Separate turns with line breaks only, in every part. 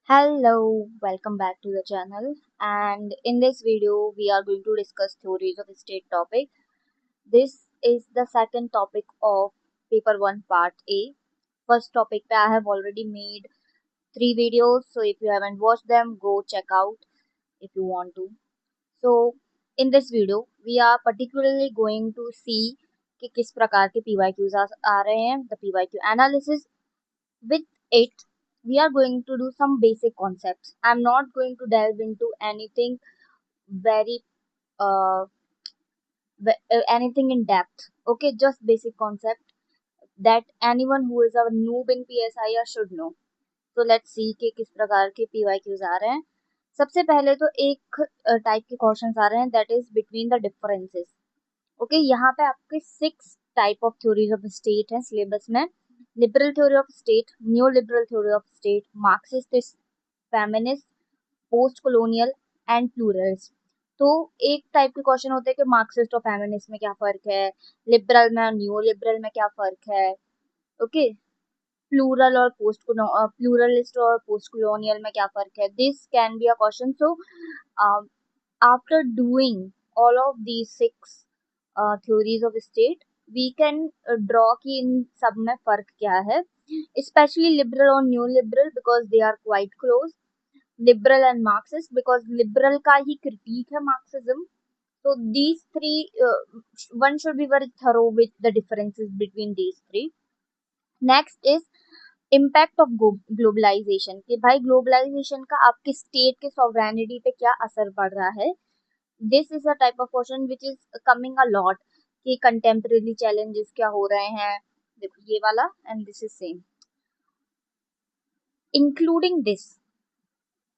Hello, welcome back to the channel. And in this video, we are going to discuss theories of state topic. This is the second topic of paper 1 part A. First topic pe I have already made 3 videos, so if you haven't watched them, go check out if you want to. So in this video, we are particularly going to see कि किस प्रकार के PYQs आ रहे हैं, the PYQ analysis. With it, we are going to do some basic concepts. I'm not going to delve into anything very uh, anything in depth. Okay, just basic concept that anyone who is a noob in PSIR should know. तो let's see कि किस प्रकार के PYQs आ रहे हैं. सबसे पहले तो एक टाइप के क्वेश्चंस आ रहे हैं, that is between the differences. Okay, यहाँ पे आपके 6 type of theories of state हैं सिलेबस में. Liberal theory of state, new liberal theory of state, Marxist, feminist, post colonial and pluralist. तो एक टाइप के क्वेश्चन होते हैं कि मार्क्सिस्ट और फेमिनिस्ट में क्या फर्क है, लिबरल में और न्यू लिबरल में क्या फर्क है. ओके, प्लूरल और पोस्ट प्लूरलिस्ट और पोस्ट कॉलोनियल में क्या फर्क है. This can be a question. So after doing all of these 6 theories of state, we can draw कि इन सब में फर्क क्या है, especially liberal और new liberal because they are quite close. Liberal and Marxist because liberal का ही critique है Marxism. So these three, one should be very thorough with the differences between these three. Next is impact of globalization, कि भाई globalisation का आपके state के sovereignty पे क्या असर पड़ रहा है. This is a type of question which is coming a lot कि कंटेम्परेरी चैलेंजेस क्या हो रहे हैं. देखो ये वाला and this is same. Including this,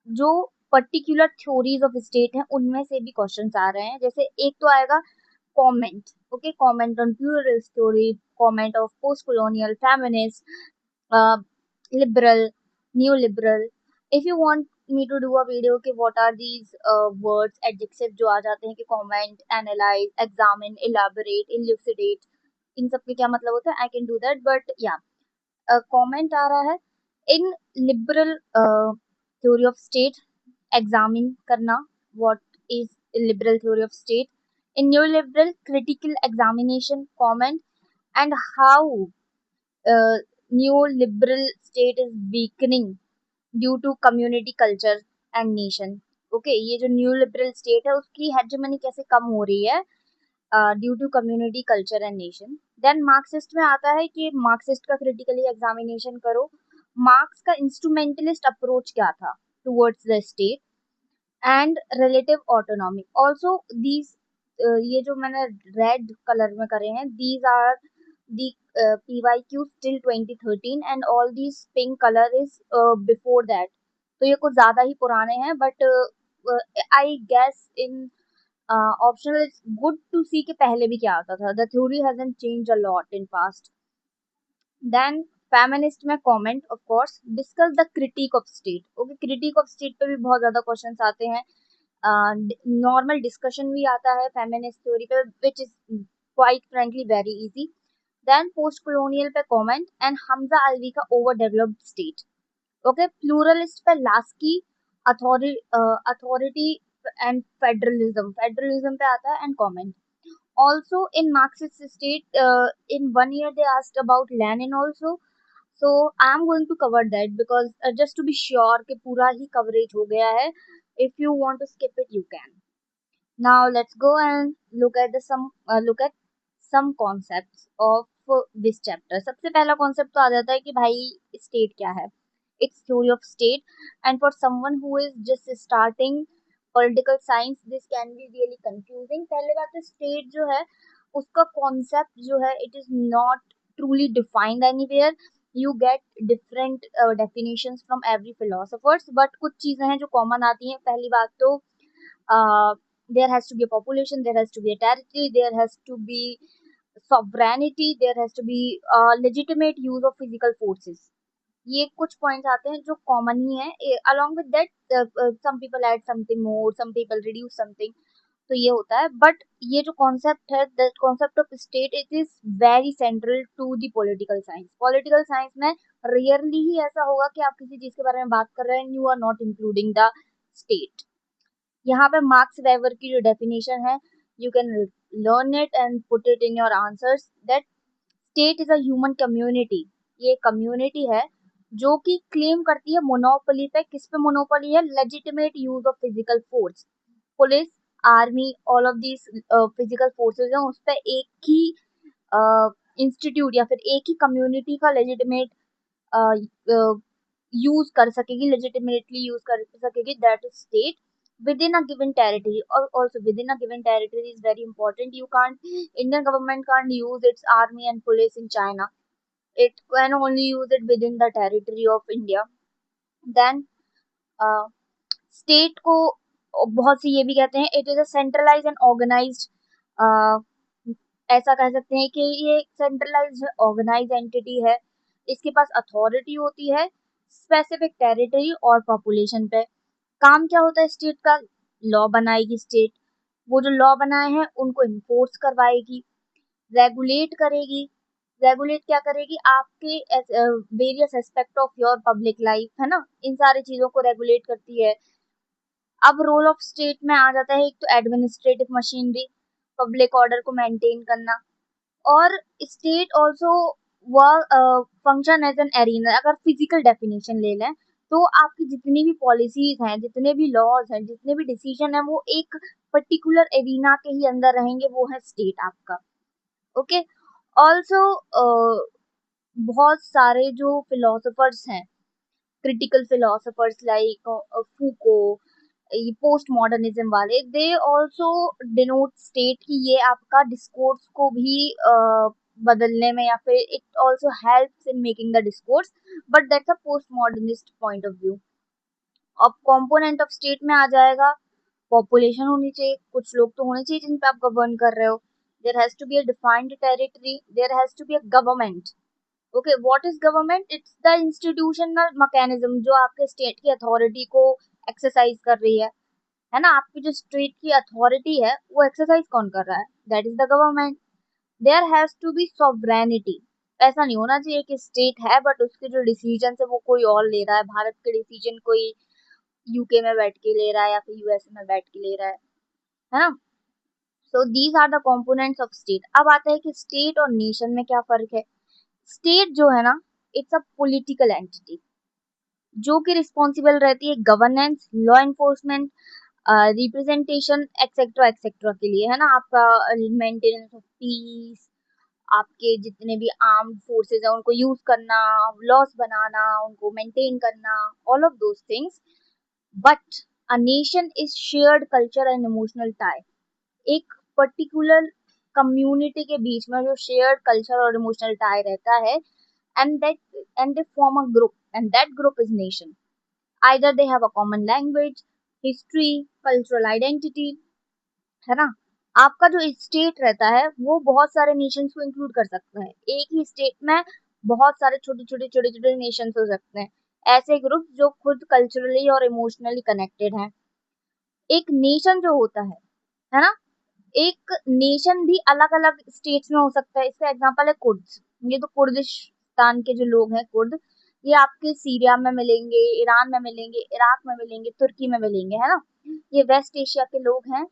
जो पर्टिकुलर थ्योरीज ऑफ स्टेट हैं उनमें से भी क्वेश्चंस आ रहे हैं. जैसे एक तो आएगा comment. Okay, comment on pluralist theory, comment of post colonial, feminist, liberal, new liberal. If you want me to do a video कि what are these words, adjectives जो आ जाते हैं कि comment, analyze, examine, elaborate, elucidate, इन सब के क्या मतलब होता है, I can do that. But yeah, comment आ रहा है in liberal theory of state, examine करना what is liberal theory of state. In new liberal, critical examination, comment, and how new liberal state is weakening due to community culture and nation. Okay, ये जो new liberal state है उसकी hegemony कैसे कम हो रही है due to community culture and nation. Then Marxist में आता है कि मार्क्सिस्ट का क्रिटिकली एग्जामिनेशन करो. मार्क्स का इंस्ट्रूमेंटलिस्ट अप्रोच क्या था towards the state and relative autonomy. Also these, ये जो मैंने रेड कलर में करे हैं, these are the PYQ till 2013 and all these pink color is before that. तो ये कुछ ज़्यादा ही पुराने हैं, but I guess in optional it's good to see कि पहले भी क्या आता था. The theory hasn't changed a lot in past. Then feminist में comment of course, discuss the critique of state. Okay, critique of state पे भी बहुत ज़्यादा questions आते हैं. Normal discussion भी आता है feminist theory पे, which is quite frankly very easy. Then post colonial पे comment and Hamza Alvi का overdeveloped state. Okay, pluralist पे Lasky, authority and federalism पे आता है and comment. Also in Marxist state, in 1 year they asked about Lenin also. So I am going to cover that because just to be sure कि पूरा ही coverage हो गया है. If you want to skip it, you can. Now let's go and look at some concepts of this chapter. सबसे पहला concept तो आ जाता है कि भाई state क्या है. It's theory of state, and for someone who is just starting political science, this can be really confusing. पहले बात तो state जो है उसका concept जो है it is not truly defined anywhere. You get different definitions from every philosophers, but कुछ चीजें हैं जो common आती हैं. पहली बात तो there has to be a population, there has to be a territory, there has to be sovereignty, there has to be legitimate use of physical forces. ये कुछ पॉइंट्स आते हैं जो कॉमन ही है. along with that some people add something more, some people reduce something. तो ये होता है। बट ये जो कॉन्सेप्ट है, the concept of state, it is very central to the political science. Political science में रेयरली ही ऐसा होगा कि आप किसी चीज के बारे में बात कर रहे हैं, you are not including the state. यहाँ पे मार्क्स वेबर की जो डेफिनेशन है, you can learn it and put it in your answers, that state is a human community. ये कम्युनिटी है जो कि क्लेम करती है मोनोपोली पे। किस पे मोनोपोली है? Legitimate use of physical force. Police, army, all of these physical forces हैं, उस पर एक ही इंस्टीट्यूट या फिर एक ही कम्युनिटी का लेजिटिमेट यूज कर सकेगी, लेजिटिमेटली यूज कर सकेगी, that is state within a given territory. Or also within a given territory is very important. You can't, Indian government can't use its army and police in China. It can only use it within the territory of India. Then state को बहुत सी ये भी कहते हैं, it is a centralise and organised, ऐसा कह सकते हैं कि ये सेंट्रलाइज्ड ऑर्गेनाइज एंटिटी है। इसके पास अथॉरिटी होती है स्पेसिफिक टेरिटरी और पॉपुलेशन पे। काम क्या होता है स्टेट का? लॉ बनाएगी स्टेट, वो जो लॉ बनाए हैं उनको इन्फोर्स करवाएगी, रेगुलेट करेगी। रेगुलेट क्या करेगी? आपके various aspect of your public life, है ना, इन सारी चीजों को रेगुलेट करती है। अब रोल ऑफ स्टेट में आ जाता है एक तो एडमिनिस्ट्रेटिव मशीनरी, पब्लिक ऑर्डर को मेंटेन करना। और state also function as an arena. अगर फिजिकल डेफिनेशन ले लें तो आपकी जितनी भी पॉलिसीज हैं, जितने भी लॉज हैं, जितने भी डिसीजन हैं, वो एक पर्टिकुलर एरिना के ही अंदर रहेंगे, वो है स्टेट आपका। ओके। ऑल्सो बहुत सारे जो फिलोसोफर्स हैं, क्रिटिकल फिलोसोफर्स लाइक फूको, ये पोस्ट मॉडर्निज्म वाले, दे ऑल्सो डिनोट स्टेट की ये आपका डिस्कोर्स को भी बदलने में, या फिर it also helps in making the discourse, but that's a post modernist point of view. अब कंपोनेंट ऑफ स्टेट में आ जाएगा, पॉपुलेशन होनी चाहिए, कुछ लोग तो होने चाहिए जिन पे आप गवर्न कर रहे हो। There has to be a defined territory, there has to be a government. Okay, what is government? It's the institutional mechanism जो आपके स्टेट की अथॉरिटी को एक्सरसाइज कर रही है ना। आपकी जो स्टेट की अथॉरिटी है वो एक्सरसाइज कौन कर रहा है? That is the government. There has to be sovereignty. ऐसा नहीं होना चाहिए कि स्टेट है बट उसके जो डिसीजन है वो कोई और ले रहा है, भारत के डिसीजन कोई यूके में बैठ के ले रहा है या फिर यूएसए में बैठ के ले रहा है ना। So these are the components of state. अब आता है कि स्टेट और नेशन में क्या फर्क है। स्टेट जो है ना, इट्स अ पॉलिटिकल एंटिटी जो कि रिस्पॉन्सिबल रहती है governance, law enforcement, representation etcetera etcetera के लिए, है ना। आपका मेंटेनेंस ऑफ पीस, आपके जितने भी आर्म्ड फोर्सेस हैं उनको यूज करना, लॉस बनाना, उनको मेंटेन करना, all of those things. But a nation is shared culture and emotional tie. एक पर्टिकुलर कम्युनिटी के बीच में जो शेयर्ड कल्चर और इमोशनल टाई रहता है, and they form a group, and that group is nation. Either they have a common language, history, cultural identity, है ना। आपका जो स्टेट रहता है वो बहुत सारे नेशंस को इंक्लूड कर सकता है। एक ही स्टेट में बहुत सारे छोटे छोटे छोटे छोटे नेशंस हो सकते हैं, ऐसे ग्रुप जो खुद कल्चरली और इमोशनली कनेक्टेड हैं। एक नेशन जो होता है ना, एक नेशन भी अलग अलग स्टेट्स में हो सकता है। इसका एग्जांपल है कुर्द। ये तो कुर्दिस्तान के जो लोग हैं कुर्द, ये आपके सीरिया में मिलेंगे, ईरान में मिलेंगे, इराक में मिलेंगे, तुर्की में मिलेंगे, है ना। ये वेस्ट एशिया के लोग हैं।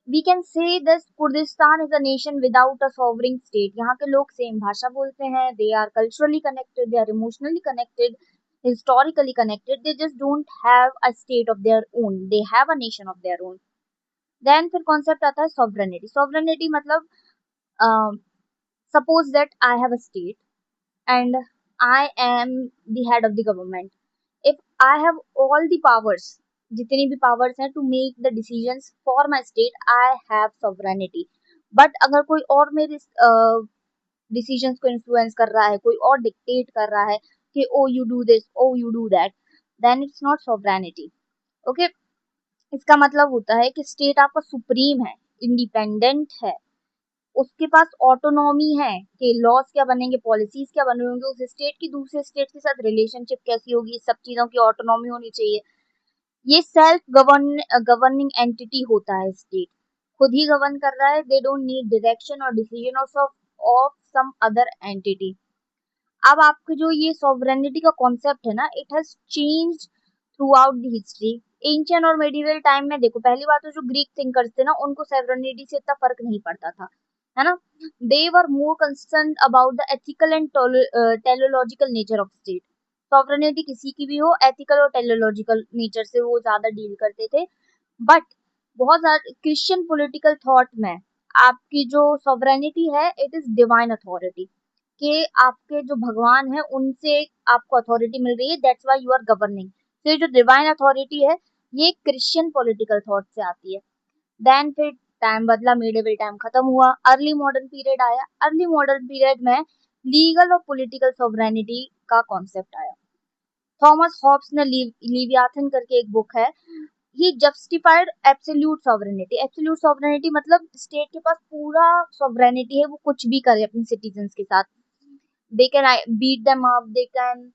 We can say this Kurdistan is a nation without a sovereign state. यहाँ के लोग सेम भाषा बोलते हैं, they are culturally connected, they are emotionally connected, historically connected, they just don't have a state of their own, they have a nation of their own. Then फिर concept आता है sovereignty. Sovereignty मतलब suppose that I have a state and I am the head of the government. If I have all the powers, जितनी भी powers हैं to make the decisions for my state, I have sovereignty. But अगर कोई और मेरे decisions को influence कर रहा है, कोई और डिक्टेट कर रहा है कि oh you do this, oh you do that, then it's not sovereignty. Okay. इसका मतलब होता है कि स्टेट आपका सुप्रीम है, इंडिपेंडेंट है, उसके पास ऑटोनॉमी है कि लॉज क्या बनेंगे, पॉलिसीज क्या बनेंगे, उस स्टेट की दूसरे स्टेट के साथ रिलेशनशिप कैसी होगी, सब चीजों की ऑटोनॉमी होनी चाहिए। ये सेल्फ गवर्निंग एंटिटी होता है स्टेट, खुद ही गवर्न कर रहा है, दे डोंट नीड डायरेक्शन और decision of some other entity. अब आपके जो ये सॉवरेनिटी का कॉन्सेप्ट है ना, it has changed throughout the history. Ancient और मेडिवल टाइम में देखो, पहली बात तो जो ग्रीक थिंकर्स थे ना, उनको सॉवरेनिटी से इतना फर्क नहीं पड़ता था, है ना। They were more concern about the ethical and teleological nature of state. Sovereignty किसी की भी हो, एथिकल और टेलोलॉजिकल नेचर से वो ज्यादा डील करते थे। बट बहुत ज्यादा क्रिश्चियन पॉलिटिकल थॉट में आपकी जो सॉवरेनिटी है, इट इज डिवाइन अथॉरिटी, कि आपके जो भगवान है उनसे आपको अथॉरिटी मिल रही है, that's why you are governing. तो ये जो डिवाइन अथॉरिटी है, ये क्रिश्चियन पॉलिटिकल थॉट से आती है। देन फिर टाइम बदला, मिडिवल टाइम खत्म हुआ, अर्ली मॉडर्न पीरियड आया। अर्ली मॉडर्न पीरियड में लीगल और पॉलिटिकल सॉवरेनिटी का कॉन्सेप्ट आया। थॉमस हॉब्स ने लिवियाथन करके एक बुक है, ही justified absolute sovereignty. Absolute sovereignty मतलब स्टेट के पास पूरा सॉवरेनिटी है, वो कुछ भी करे अपने सिटीजन्स के साथ। They can beat them up, they can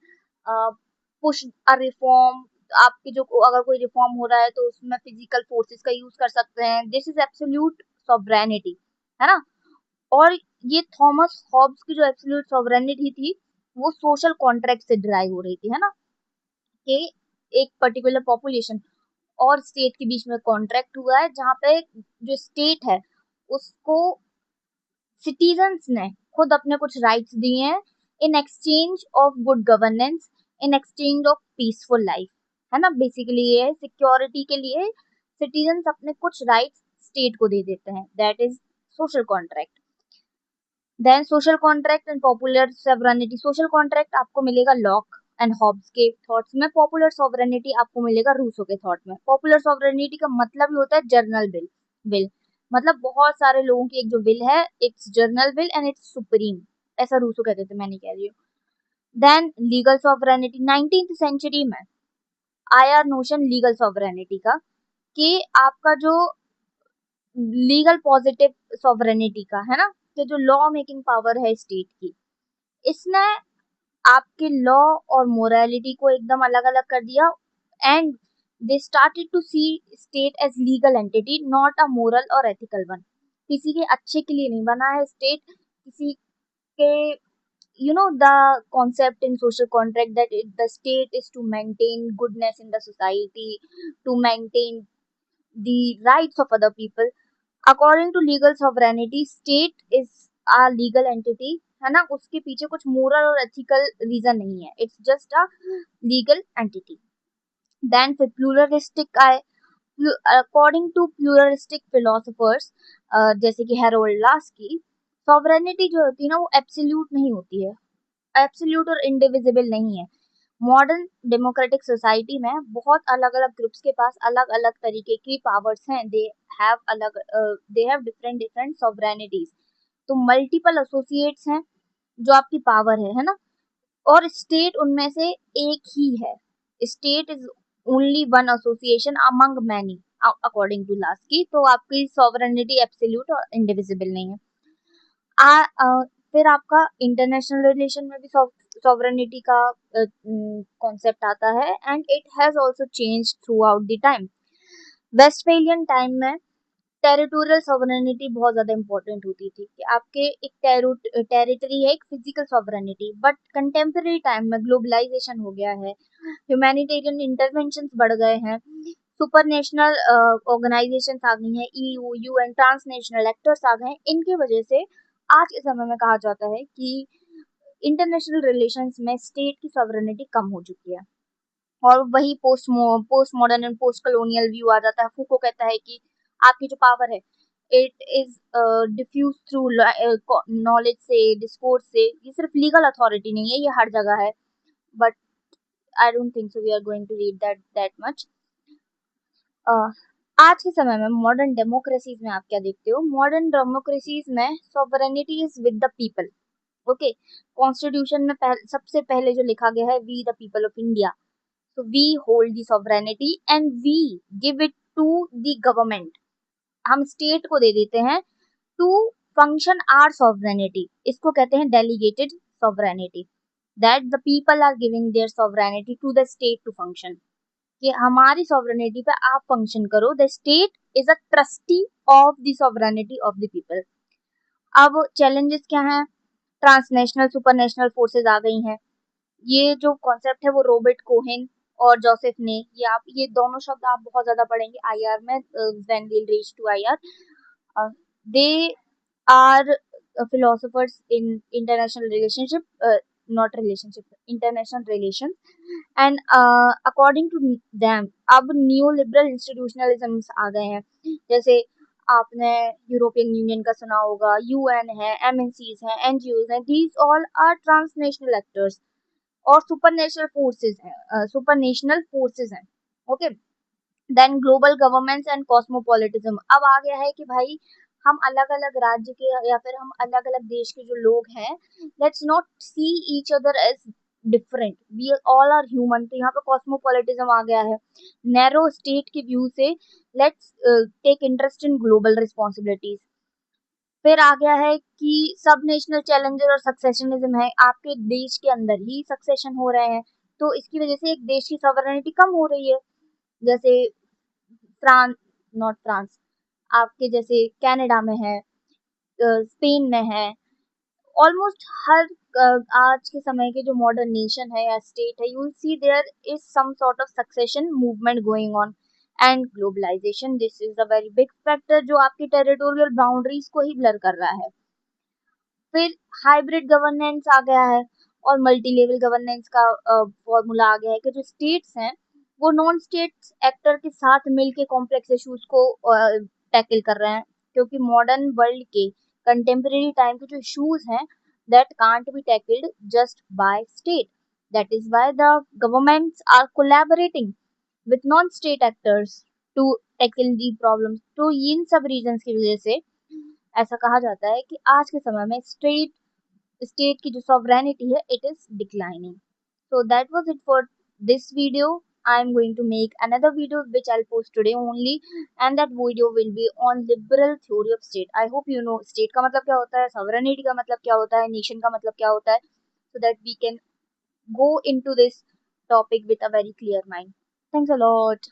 push a reform. आपके जो अगर कोई रिफॉर्म हो रहा है तो उसमें फिजिकल फोर्सेस का यूज कर सकते हैं। दिस इज एब्सोल्यूट सॉवरेनिटी, है ना। और ये थॉमस हॉब्स की जो एब्सोल्यूट सॉवरेनिटी थी, वो सोशल कॉन्ट्रैक्ट से ड्राइव हो रही थी, है ना, कि एक पर्टिकुलर पॉपुलेशन और स्टेट के बीच में कॉन्ट्रैक्ट हुआ है, जहाँ पे जो स्टेट है उसको सिटीजन्स ने खुद अपने कुछ राइट्स दिए हैं, in exchange of good governance, in exchange of peaceful life, है ना। बेसिकली ये सिक्योरिटी के लिए सिटीजन्स अपने कुछ राइट्स स्टेट को दे देते हैं, that is social contract. Then social contract and popular sovereignty. Social contract आपको मिलेगा लॉक एंड हॉब्स के थॉट्स में, पॉपुलर सॉवरेनिटी आपको मिलेगा रूसो के थॉट में। पॉपुलर सॉवरेनिटी का मतलब ही होता है जर्नल विल, मतलब बहुत सारे लोगों की एक जो विल है, it's journal will and it's supreme, ऐसा रूसो कहते थे, मैं नहीं कह रही हूँ। Then legal sovereignty, 19th century में आया नोशन लीगल सॉवरेनिटी का, कि आपका जो लीगल पॉजिटिव सॉवरेनिटी का है ना, कि जो लॉ मेकिंग पावर है स्टेट की, इसने आपके लॉ और मोरालिटी को एकदम अलग अलग कर दिया। And they started to see state as legal entity, not a moral और एथिकल वन। किसी के अच्छे के लिए नहीं बना है स्टेट, किसी के, you know, the concept in social contract that the state is to maintain goodness in the society, to maintain the rights of other people. According to legal sovereignty, state is a legal entity, है ना, उसके पीछे कुछ moral और ethical reason नहीं है, it's just a legal entity. Then फिर pluralistic आए। अकॉर्डिंग टू प्लूरलिस्टिक फिलोसोफर्स, जैसे कि हेरोल्ड लास्की, सॉवरेनिटी जो होती है ना, वो एब्सोल्यूट नहीं होती है, एब्सोल्यूट और इंडिविजिबल नहीं है। मॉडर्न डेमोक्रेटिक सोसाइटी में बहुत अलग अलग ग्रुप्स के पास अलग अलग तरीके की पावर्स हैं, दे हैव डिफरेंट डिफरेंट सॉवरेनिटीज। तो मल्टीपल एसोसिएट्स हैं जो आपकी पावर है ना, और स्टेट उनमें से एक ही है। State is only one association among many, according to Laski. तो आपकी सॉवरेनिटी एब्सोल्यूट और इंडिविजिबल नहीं है। फिर आपका इंटरनेशनल रिलेशन में भी सॉवरेनिटी का कॉन्सेप्ट आता है, and it has also change through out the time. Westphalian time में टेरिटोरियल सॉवरेनिटी बहुत ज्यादा इंपॉर्टेंट होती थी, कि आपके एक टेरिटरी है, एक physical sovereignty. But contemporary time में ग्लोबलाइजेशन हो गया है, ह्यूमैनिटेरियन इंटरवेंशंस बढ़ गए हैं, सुपर नेशनल ऑर्गेनाइजेशन आ गई हैं, ईयू, यूएन, ट्रांसनेशनल एक्टर्स आ गए हैं। इनकी वजह से आज के समय में कहा जाता है कि इंटरनेशनल रिलेशंस में स्टेट की सॉवरेनिटी कम हो चुकी है। और वही post modern and post colonial view आ जाता है। फूको कहता है कि आपकी जो पावर है, it is diffuse through knowledge से, डिस्कोर्स से। ये सिर्फ लीगल अथॉरिटी नहीं है, ये हर जगह है। But I don't think so we are going to read that much. आज के समय में मॉडर्न डेमोक्रेसीज में आप क्या देखते हो? मॉडर्न डेमोक्रेसीज में sovereignty is with the people. Okay, constitution में सबसे पहले जो लिखा गया है, we the people of India. So we hold the sovereignty and we give it to the government. हम स्टेट को दे देते हैं to function our sovereignty. इसको कहते हैं delegated sovereignty. That the people are giving their sovereignty to the state to function. कि हमारी सॉवरेनिटी पे आप फंक्शन करो। The state is a trustee of the sovereignty of the people. अब challenges क्या हैं? ट्रांसनेशनल सुपरनेशनल फोर्सेस आ गई हैं। ये जो कॉन्सेप्ट है वो रॉबर्ट कोहेन और जोसेफ ने, ये दोनों शब्द आप बहुत ज्यादा पढ़ेंगे आईआर में, when we'll reach to IR. They are philosophers in international relationship, not relationship, international relations, and according to them अब न्यू लिबरल इंस्टीट्यूशनलिज्म्स आ गए हैं। जैसे आपने यूरोपियन यूनियन का सुना होगा, यूएन है, एमएनसीज हैं, एनजीओज हैं, these all are transnational actors और सुपरनेशनल फोर्सेस हैं। Okay, then global governance and cosmopolitism. अब आ गया है कि भाई हम अलग अलग राज्य के या फिर हम अलग अलग देश के जो लोग हैं, let's not see each other as different, we all are human. तो यहाँ पे कॉस्मोपॉलिटिज्म आ गया है। नैरो स्टेट के व्यू से let's take interest in global responsibilities. फिर आ गया है कि सब नेशनल चैलेंजर और सक्सेशनिज्म है। आपके देश के अंदर ही सक्सेशन हो रहे हैं, तो इसकी वजह से एक देश की सॉवरेनिटी कम हो रही है। जैसे फ्रांस, नॉट फ्रांस, आपके जैसे कनाडा में है, स्पेन में है, ऑलमोस्ट हर आज के समय के जो मॉडर्न नेशन है या स्टेट है, you will see there is some sort of secession movement going on. And globalisation, this is a very big factor जो आपकी टेरिटोरियल बाउंड्रीज को ही ब्लर कर रहा है। फिर हाइब्रिड गवर्नेंस आ गया है और मल्टी लेवल गवर्नेंस का फॉर्मूला आ गया है कि जो स्टेट्स हैं वो नॉन स्टेट्स एक्टर के साथ मिलके कॉम्प्लेक्स इश्यूज को टैकल कर रहे हैं, क्योंकि मॉडर्न वर्ल्ड के कंटेम्प्रेरी टाइम के जो इश्यूज हैं that can't be tackled just by state. That is why the governments are collaborating with non state actors to tackle the problems. तो इन सब रीजंस की वजह से ऐसा कहा जाता है कि आज के समय में स्टेट की जो सॉवरेनिटी है it is declining. So that was it for this video. I am going to make another video which I'll post today only, and that video will be on liberal theory of state. I hope you know state का मतलब क्या होता है, sovereignty का मतलब क्या होता है, nation का मतलब क्या होता है, so that we can go into this topic with a very clear mind. Thanks a lot.